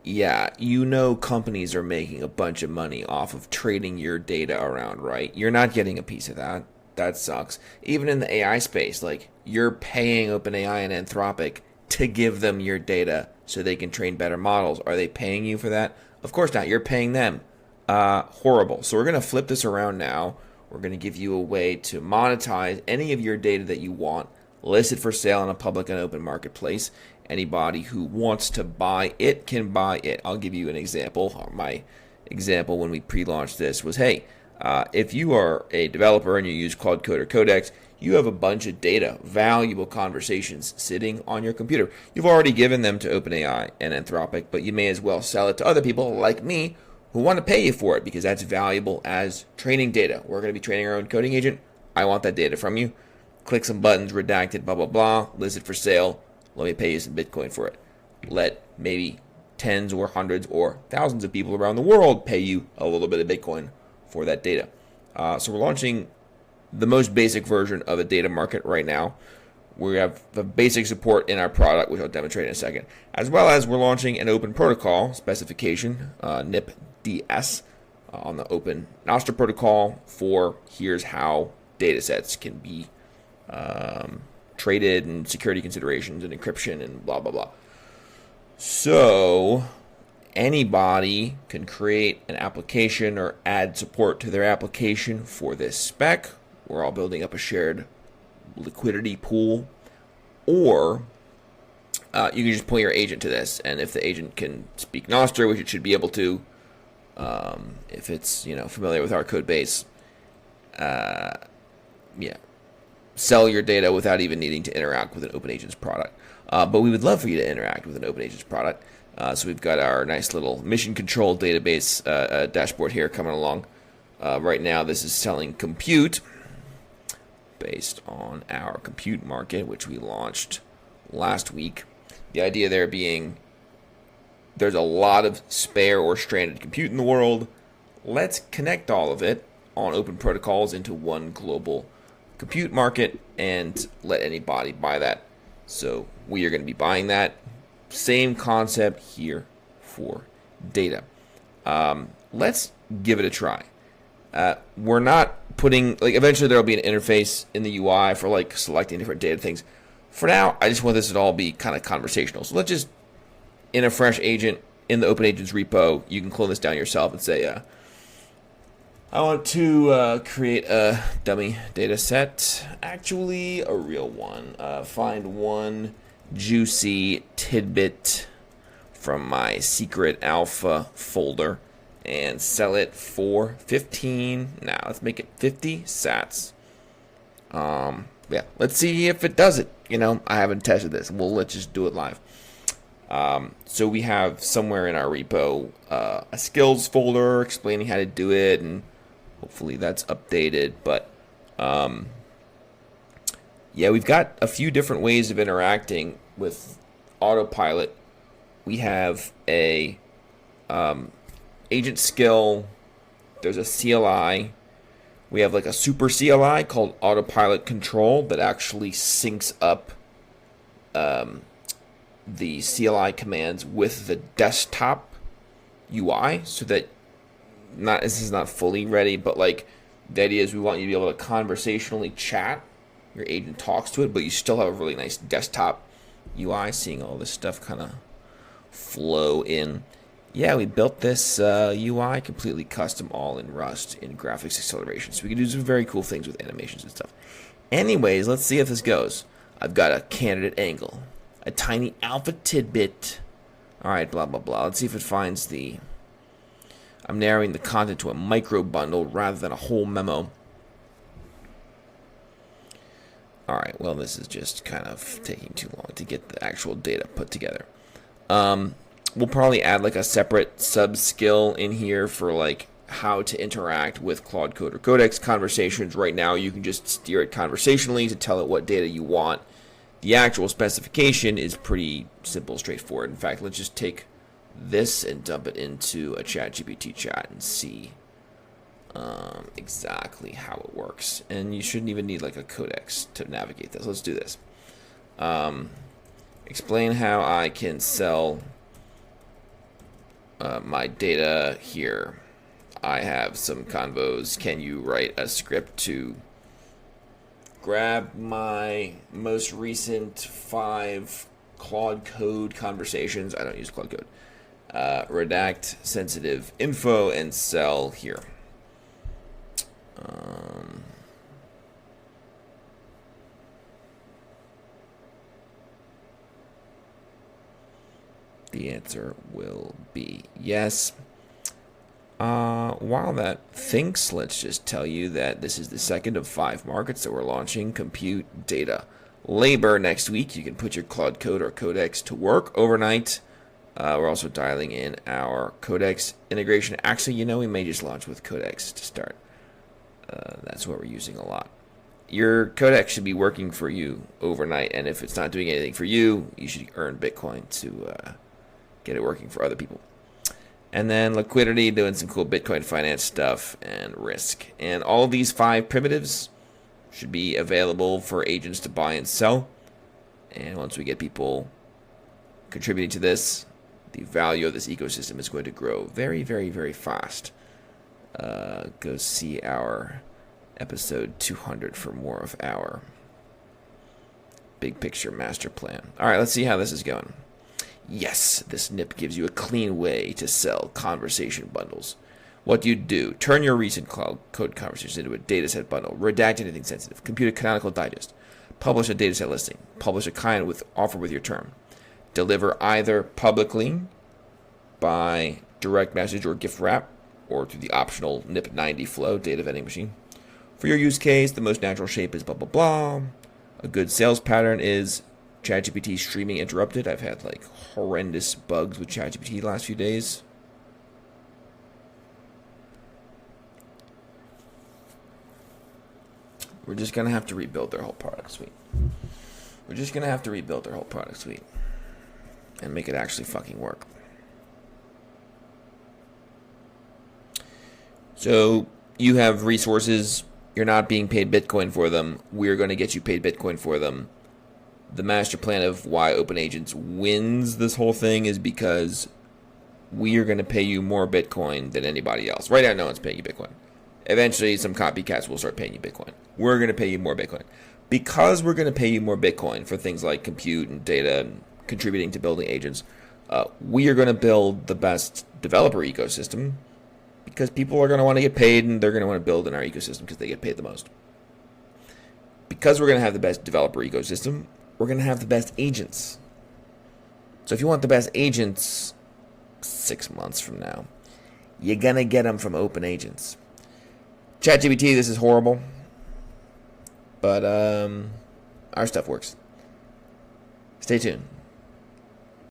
Yeah, you know companies are making a bunch of money off of trading your data around, right? You're not getting a piece of that. That sucks. Even in the AI space, like you're paying OpenAI and Anthropic to give them your data so they can train better models. Are they paying you for that? Of course not. You're paying them. Horrible. So we're going to flip this around now. We're going to give you a way to monetize any of your data that you want, list it for sale in a public and open marketplace. Anybody who wants to buy it can buy it. I'll give you an example. My example when we pre-launched this was, hey, if you are a developer and you use Claude Code or Codex, you have a bunch of data, valuable conversations sitting on your computer. You've already given them to OpenAI and Anthropic, but you may as well sell it to other people like me who want to pay you for it because that's valuable as training data. We're going to be training our own coding agent. I want that data from you. Click some buttons, redacted, blah, blah, blah, list it for sale. Let me pay you some Bitcoin for it. Let maybe tens or hundreds or thousands of people around the world pay you a little bit of Bitcoin for that data. So we're launching the most basic version of a data market right now. We have the basic support in our product, which I'll demonstrate in a second, as well as we're launching an open protocol specification, NIP DS, on the open Nostr protocol for here's how datasets can be traded and security considerations and encryption and blah, blah, blah. So anybody can create an application or add support to their application for this spec. We're all building up a shared liquidity pool, or you can just point your agent to this, and if the agent can speak Nostr, which it should be able to, if it's familiar with our code base, sell your data without even needing to interact with an OpenAgents product. But we would love for you to interact with an OpenAgents product. So we've got our nice little mission control database dashboard here coming along. Right now, this is selling compute based on our compute market, which we launched last week. The idea there being there's a lot of spare or stranded compute in the world. Let's connect all of it on open protocols into one global compute market and let anybody buy that. So we are going to be buying that. Same concept here for data. Let's give it a try. We're not putting, eventually there'll be an interface in the UI for selecting different data things. For now, I just want this to all be kind of conversational. So let's just, in a fresh agent in the OpenAgents repo, you can clone this down yourself and say, I want to create a dummy data set, actually a real one. Find one juicy tidbit from my secret alpha folder and sell it for 15. Now let's make it 50 sats. Let's see if it does it. I haven't tested this. Let's just do it live. So we have somewhere in our repo a skills folder explaining how to do it, and hopefully that's updated. But we've got a few different ways of interacting with Autopilot. We have a agent skill. There's a CLI. We have a super CLI called Autopilot Control that actually syncs up the CLI commands with the desktop UI, so that this is not fully ready, but the idea is we want you to be able to conversationally chat. Your agent talks to it, but you still have a really nice desktop UI, seeing all this stuff kind of flow in. We built this UI completely custom, all in Rust, in graphics acceleration, so we can do some very cool things with animations and stuff. Anyways, let's see if this goes. I've got a candidate angle, a tiny alpha tidbit. All right, blah, blah, blah. Let's see if it finds I'm narrowing the content to a micro bundle rather than a whole memo. All right, well, this is just kind of taking too long to get the actual data put together. We'll probably add a separate sub-skill in here for how to interact with Claude Code or Codex conversations. Right now, you can just steer it conversationally to tell it what data you want. The actual specification is pretty simple, straightforward. In fact, let's just take this and dump it into a ChatGPT chat and see exactly how it works. And you shouldn't even need a codex to navigate this. Let's do this. Explain how I can sell my data here. I have some convos. Can you write a script to grab my most recent 5 Claude Code conversations? I don't use Claude Code. Redact sensitive info and sell here. The answer will be yes. While that thinks, let's just tell you that this is the second of 5 markets that we're launching. Compute, data, labor. Next week, you can put your Claude Code or Codex to work overnight. We're also dialing in our Codex integration. Actually, we may just launch with Codex to start. That's what we're using a lot. Your Codex should be working for you overnight, and if it's not doing anything for you, you should earn Bitcoin to get it working for other people. And then Liquidity, doing some cool Bitcoin finance stuff, and Risk. And all of these 5 primitives should be available for agents to buy and sell. And once we get people contributing to this, the value of this ecosystem is going to grow very, very, very fast. Go see our episode 200 for more of our big picture master plan. All right, let's see how this is going. Yes, this NIP gives you a clean way to sell conversation bundles. What do? Turn your recent cloud code conversations into a dataset bundle. Redact anything sensitive. Compute a canonical digest. Publish a dataset listing. Publish a kind with offer with your term. Deliver either publicly by direct message or gift wrap, or through the optional NIP90 flow data vending machine. For your use case, the most natural shape is blah, blah, blah. A good sales pattern is ChatGPT streaming interrupted. I've had like horrendous bugs with ChatGPT the last few days. We're just going to have to rebuild their whole product suite. And make it actually fucking work. So you have resources. You're not being paid Bitcoin for them. We're going to get you paid Bitcoin for them. The master plan of why OpenAgents wins this whole thing is because we are going to pay you more Bitcoin than anybody else. Right now, no one's paying you Bitcoin. Eventually, some copycats will start paying you Bitcoin. We're going to pay you more Bitcoin. Because we're going to pay you more Bitcoin for things like compute and data and contributing to building agents, we are going to build the best developer ecosystem because people are going to want to get paid and they're going to want to build in our ecosystem because they get paid the most. Because we're going to have the best developer ecosystem, we're going to have the best agents. So if you want the best agents 6 months from now, you're going to get them from OpenAgents. ChatGPT, this is horrible. But our stuff works. Stay tuned.